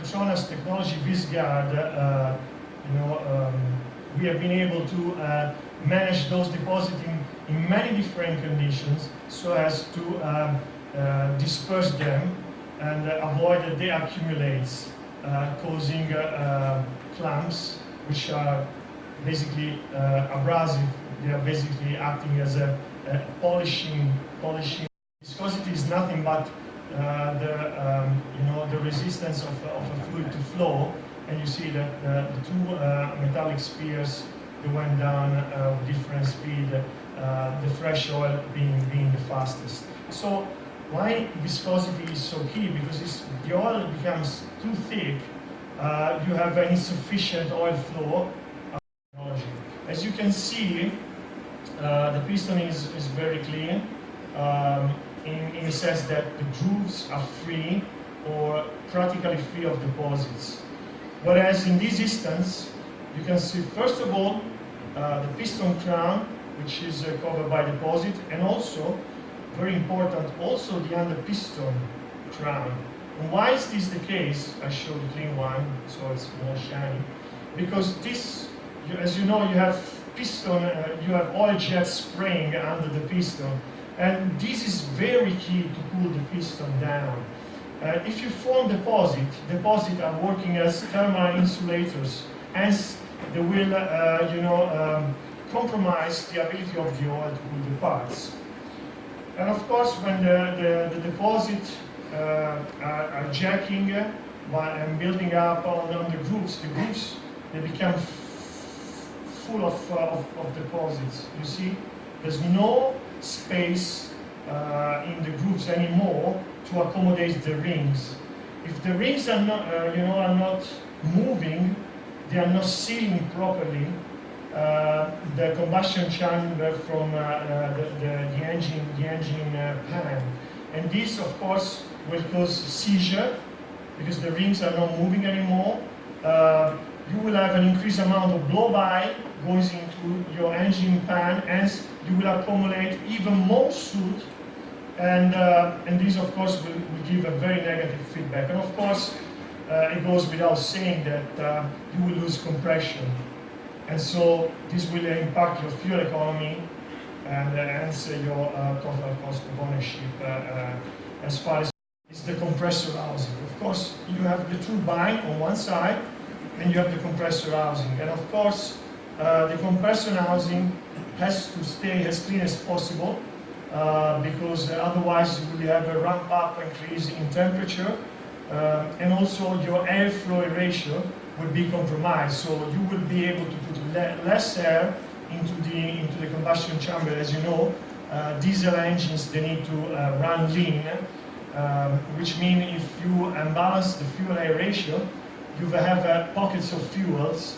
Petronas technology ViscGuard, we have been able to manage those deposits in many different conditions so as to disperse them and avoid that they accumulate, causing clumps, which are basically abrasive. They are basically acting as a polishing. Viscosity is nothing but the resistance of a fluid to flow, and you see that the two metallic spheres, they went down with different speed, the fresh oil being the fastest. So why viscosity is so key? Because the oil becomes too thick, you have insufficient oil flow. As you can see, the piston is very clean in the sense that the grooves are free or practically free of deposits. Whereas in this instance, you can see first of all the piston crown, which is covered by deposit, and also, very important, also the under piston crown. And why is this the case? I show the clean one, so it's more shiny. Because this, as you know, you have piston, you have oil jet spraying under the piston, and this is very key to cool the piston down. If you form deposits are working as thermal insulators, hence they will, compromise the ability of the oil to cool the parts. And of course, when the deposits are jacking and building up on the grooves, they become full of deposits. You see, there's no space in the grooves anymore to accommodate the rings. If the rings are not, are not moving, they are not sealing properly the combustion chamber from the engine pan, and this, of course, will cause seizure because the rings are not moving anymore. You will have an increased amount of blow-by goes into your engine pan, hence you will accumulate even more soot, and this, of course, will give a very negative feedback. And of course, it goes without saying that you will lose compression, and so this will impact your fuel economy and hence your total cost of ownership as far as the compressor housing. Of course, you have the turbine on one side, and you have the compressor housing. And of course, the compressor housing has to stay as clean as possible because otherwise you will have a ramp up increase in temperature, and also your airflow ratio will be compromised. So you will be able to put less air into the combustion chamber. As you know, diesel engines, they need to run lean, which means if you imbalance the fuel-air ratio, you will have pockets of fuels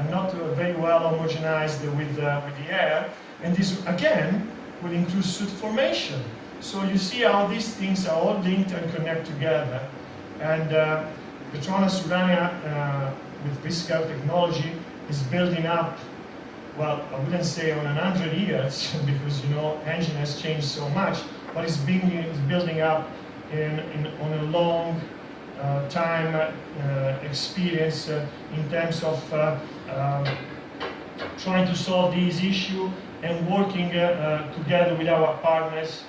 not very well homogenized with the air, and this again will increase soot formation. So you see how these things are all linked and connect together. And Petronas Urania with ViscGuard technology is building up, well, I wouldn't say on 100 years because engine has changed so much, but it's building up on a long time experience in terms of trying to solve these issues and working together with our partners.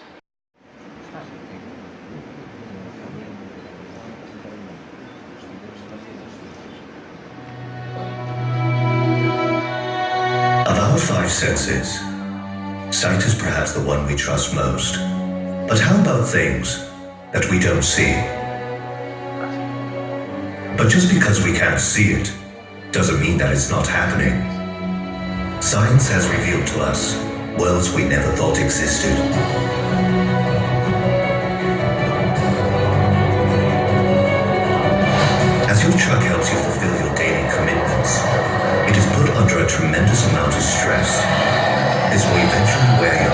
Of our five senses, sight is perhaps the one we trust most. But how about things that we don't see? But just because we can't see it, doesn't mean that it's not happening. Science has revealed to us worlds we never thought existed. As your truck helps you fulfill your daily commitments, it is put under a tremendous amount of stress. This will eventually wear you